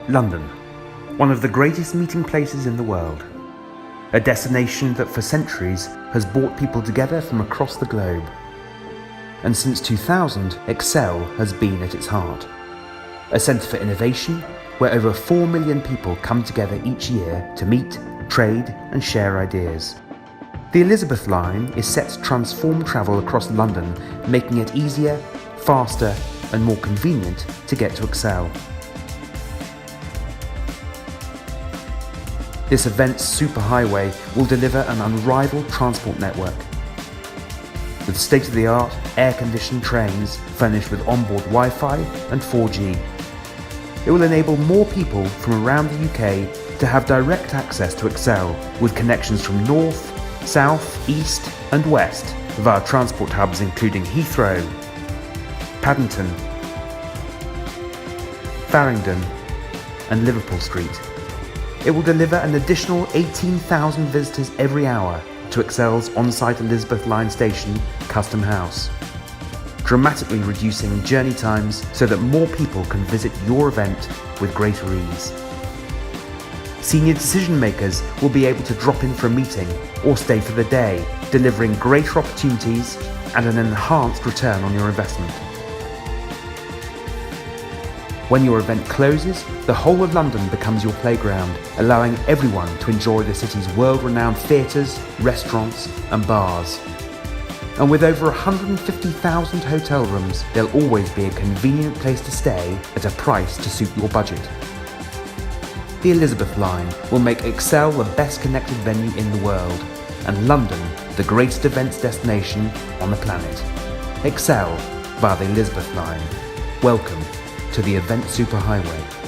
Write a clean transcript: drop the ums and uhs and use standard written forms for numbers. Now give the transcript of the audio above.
London, one of the greatest meeting places in the world. A destination that for centuries has brought people together from across the globe. And since 2000, Excel has been at its heart. A centre for innovation where over 4 million people come together each year to meet, trade and share ideas. The Elizabeth line is set to transform travel across London, making it easier, faster and more convenient to get to Excel. This event's superhighway will deliver an unrivaled transport network. With state-of-the-art, air-conditioned trains furnished with onboard Wi-Fi and 4G. It will enable more people from around the UK to have direct access to Excel with connections from north, south, east and west via transport hubs including Heathrow, Paddington, Farringdon and Liverpool Street. It will deliver an additional 18,000 visitors every hour to Excel's on-site Elizabeth line station, Custom House, dramatically reducing journey times so that more people can visit your event with greater ease. Senior decision makers will be able to drop in for a meeting or stay for the day, delivering greater opportunities and an enhanced return on your investment. When your event closes, the whole of London becomes your playground, allowing everyone to enjoy the city's world-renowned theatres, restaurants and bars. And with over 150,000 hotel rooms, there'll always be a convenient place to stay at a price to suit your budget. The Elizabeth line will make Excel the best connected venue in the world, and London the greatest events destination on the planet. Excel via the Elizabeth line. Welcome to the Event Superhighway.